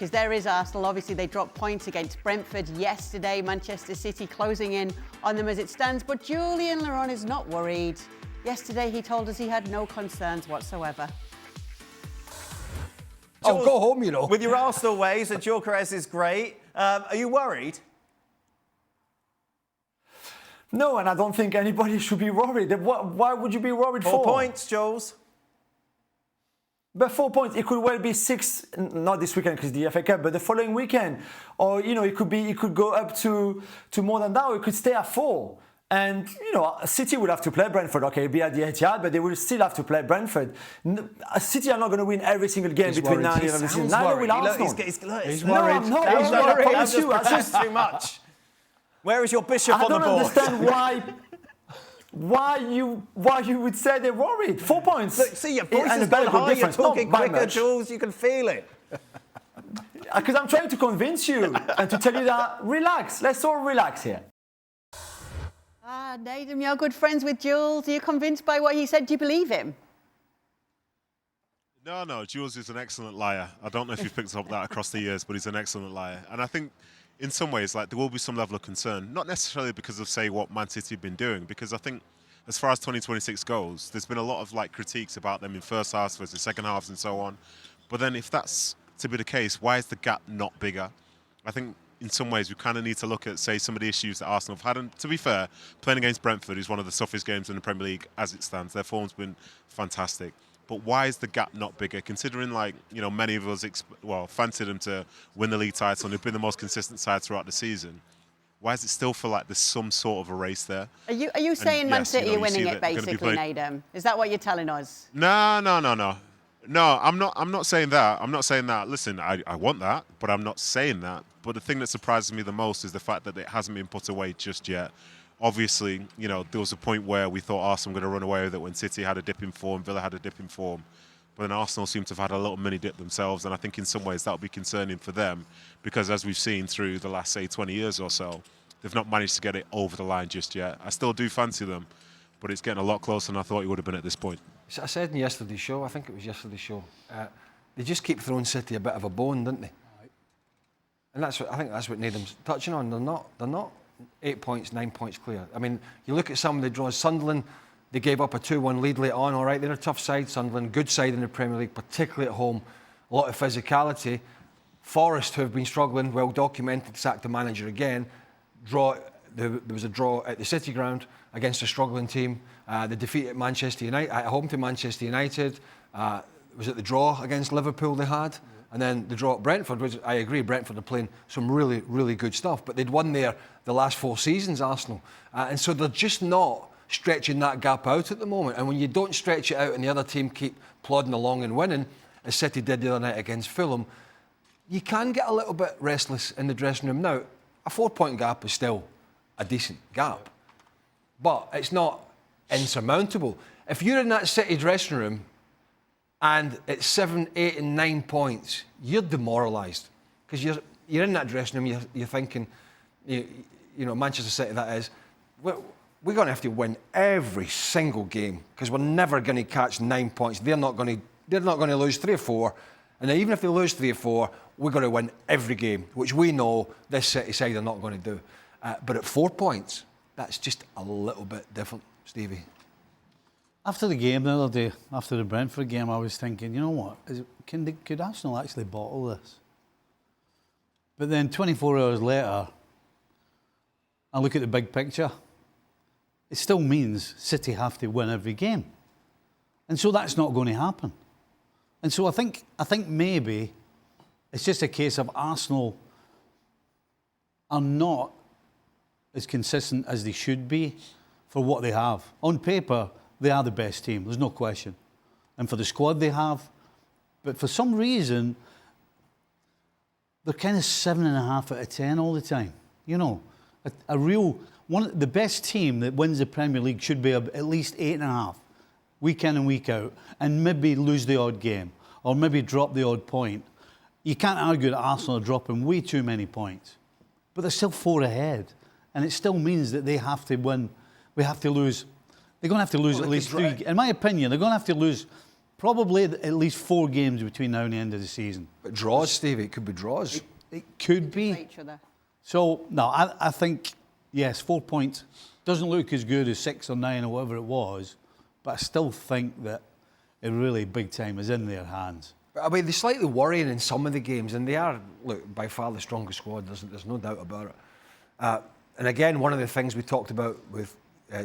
because there is Arsenal. Obviously, they dropped points against Brentford yesterday. Manchester City closing in on them as it stands. But Julian Laurent is not worried. Yesterday, he told us he had no concerns whatsoever. Oh, go home, you know. With your Arsenal ways, Gyökeres is great. Are you worried? No, and I don't think anybody should be worried. Why would you be worried for? 4 points, Jules. But 4 points, it could well be 6, not this weekend because the FA Cup, but the following weekend. Or, you know, it could go up to more than that, or it could stay at 4. And, you know, City will have to play Brentford. Okay, be at the Etihad, but they will still have to play Brentford. City are not going to win every single game between now and the season. Neither will Arsenal. He's worried. No, I'm not. He's worried. I promise you. Too much. Where is your bishop on the board? I don't understand why you would say they're worried. 4 points. Look, see, your voice is gone high, you're talking quicker, Jules, you can feel it. Because I'm trying to convince you and to tell you that, relax, let's all relax here. Nedum, you're good friends with Jules. Are you convinced by what he said? Do you believe him? No, Jules is an excellent liar. I don't know if you've picked up that across the years, but he's an excellent liar. And I think in some ways, like, there will be some level of concern, not necessarily because of, say, what Man City have been doing, because I think as far as 2026 goes, there's been a lot of, like, critiques about them in first halves versus second halves and so on. But then if that's to be the case, why is the gap not bigger? I think in some ways we kind of need to look at, say, some of the issues that Arsenal have had. And to be fair, playing against Brentford is one of the toughest games in the Premier League as it stands. Their form's been fantastic. But why is the gap not bigger? Considering, like, you know, many of us, fancied them to win the league title and they've been the most consistent side throughout the season. Why is it still feel like there's some sort of a race there? Are you saying Man City are winning it, basically, Nedum? Is that what you're telling us? No. No, I'm not saying that. I'm not saying that. Listen, I want that, but I'm not saying that. But the thing that surprises me the most is the fact that it hasn't been put away just yet. Obviously, you know, there was a point where we thought Arsenal were going to run away with it when City had a dip in form, Villa had a dip in form. But then Arsenal seem to have had a little mini dip themselves, and I think in some ways that would be concerning for them because, as we've seen through the last, say, 20 years or so, they've not managed to get it over the line just yet. I still do fancy them, but it's getting a lot closer than I thought it would have been at this point. I said in yesterday's show, I think it was yesterday's show, they just keep throwing City a bit of a bone, don't they? Right. And I think that's what Nedum's touching on. They're not 8 points, 9 points clear. I mean, you look at some of the draws. Sunderland, they gave up a 2-1 lead late on. All right, they're a tough side. Sunderland, good side in the Premier League, particularly at home. A lot of physicality. Forest, who have been struggling, well documented, sacked the manager again. There was a draw at the City ground against a struggling team. The defeat at Manchester United, at home to Manchester United. Was it the draw against Liverpool they had? And then the draw at Brentford, which I agree, Brentford are playing some really, really good stuff. But they'd won there the last 4 seasons, Arsenal. And so they're just not stretching that gap out at the moment. And when you don't stretch it out and the other team keep plodding along and winning, as City did the other night against Fulham, you can get a little bit restless in the dressing room. Now, a 4-point gap is still a decent gap. But it's not insurmountable. If you're in that City dressing room and it's 7, 8 and 9 points, you're demoralised. Because you're in that dressing room, you're thinking, you know, Manchester City that is, we're going to have to win every single game because we're never going to catch 9 points. They're not going to lose 3 or 4. And even if they lose 3 or 4, we're going to win every game, which we know this City side are not going to do. But at 4 points, that's just a little bit different, Stevie. After the game the other day, after the Brentford game, I was thinking, you know what, could Arsenal actually bottle this? But then 24 hours later, I look at the big picture. It still means City have to win every game. And so that's not going to happen. And so I think maybe it's just a case of Arsenal are not as consistent as they should be for what they have. On paper, they are the best team, there's no question. And for the squad they have, but for some reason, they're kind of 7.5 out of 10 all the time. You know, the best team that wins the Premier League should be at least 8.5, week in and week out, and maybe lose the odd game, or maybe drop the odd point. You can't argue that Arsenal are dropping way too many points, but they're still 4 ahead. And it still means that they have to win. We have to lose. They're going to have to lose at least 3. In my opinion, they're going to have to lose probably at least 4 games between now and the end of the season. But draws, Stevie, it could be draws. It could be. Each other. So, no, I think, yes, 4 points doesn't look as good as 6 or 9 or whatever it was, but I still think that it really big time is in their hands. I mean, they're slightly worrying in some of the games, and they are, look, by far the strongest squad, there's no doubt about it. And again, one of the things we talked about with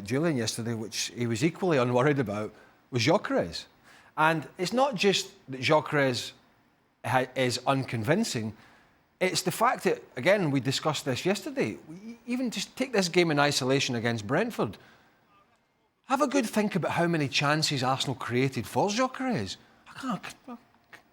Julian yesterday, which he was equally unworried about, was Gyökeres. And it's not just that Gyökeres is unconvincing, it's the fact that, again, we discussed this yesterday, even just take this game in isolation against Brentford. Have a good think about how many chances Arsenal created for Gyökeres. I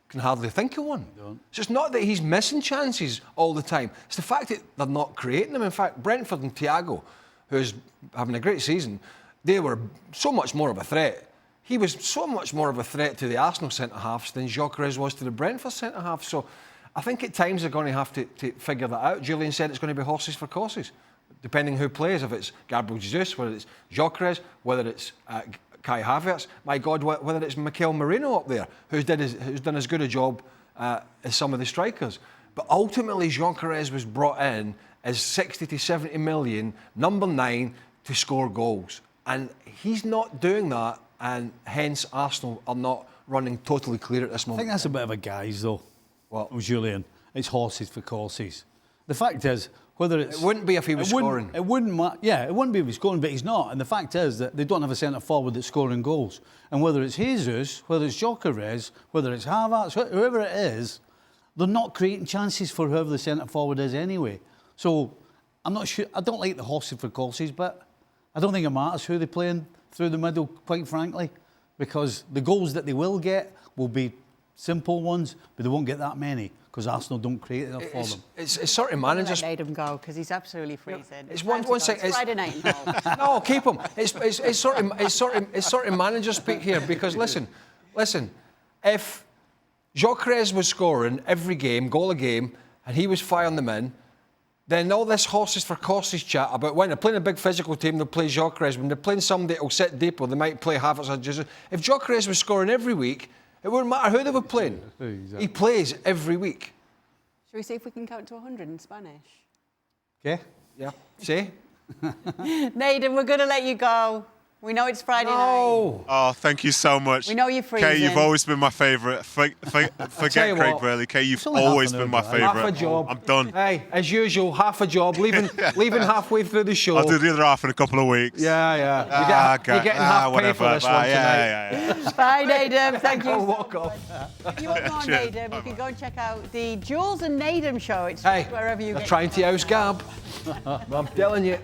can hardly think of one. So it's not that he's missing chances all the time. It's the fact that they're not creating them. In fact, Brentford and Thiago, who's having a great season, they were so much more of a threat. He was so much more of a threat to the Arsenal centre-halves than Gyökeres was to the Brentford centre-halves. So I think at times they're going to have to figure that out. Julian said it's going to be horses for courses, depending who plays. If it's Gabriel Jesus, whether it's Gyökeres, whether it's Kai Havertz, my God, whether it's Mikel Merino up there, who's done as good a job as some of the strikers. But ultimately, Gyökeres was brought in as 60 to 70 million, number 9, to score goals. And he's not doing that, and hence Arsenal are not running totally clear at this moment. I think that's a bit of a guise, though. What? Julian, it's horses for courses. The fact is, whether it's... It wouldn't be if he was scoring. It wouldn't matter. Yeah, it wouldn't be if he was scoring, but he's not. And the fact is that they don't have a centre-forward that's scoring goals. And whether it's Jesus, whether it's Gyökeres, whether it's Havertz, whoever it is, they're not creating chances for whoever the centre-forward is anyway. So, I'm not sure... I don't like the horses for courses, but I don't think it matters who they're playing through the middle, quite frankly, because the goals that they will get will be simple ones, but they won't get that many because Arsenal don't create enough for them. It's sort of managers. Let Nedum go because he's absolutely freezing. It's one second. It's Friday night. No, keep him. It's sort of manager speak here because listen. If Gyökeres was scoring every game, goal a game, and he was firing them in, then all this horses for courses chat about when they're playing a big physical team, they'll play Gyökeres. When they're playing somebody that'll sit deeper, they might play Havertz or Jesus. If Gyökeres was scoring every week, it wouldn't matter who they were playing. Exactly. He plays every week. Shall we see if we can count to 100 in Spanish? Okay. Yeah. See? Nedum, we're going to let you go. We know it's Friday night. Oh, thank you so much. We know you're freezing. Kay, you've always been my favourite. Forget Craig Burley. Kay, you've always been my favourite. Half a job. I'm done. Hey, as usual, half a job. Leaving halfway through the show. I'll do the other half in a couple of weeks. Yeah. You're getting half pay for this one tonight. Yeah. Bye, Nedum. Thank you. Walk off. If you want more on Nedum, you can go and check out the Jules and Nedum show. It's Hey, wherever you they're get trying to oust Gab. I'm telling you.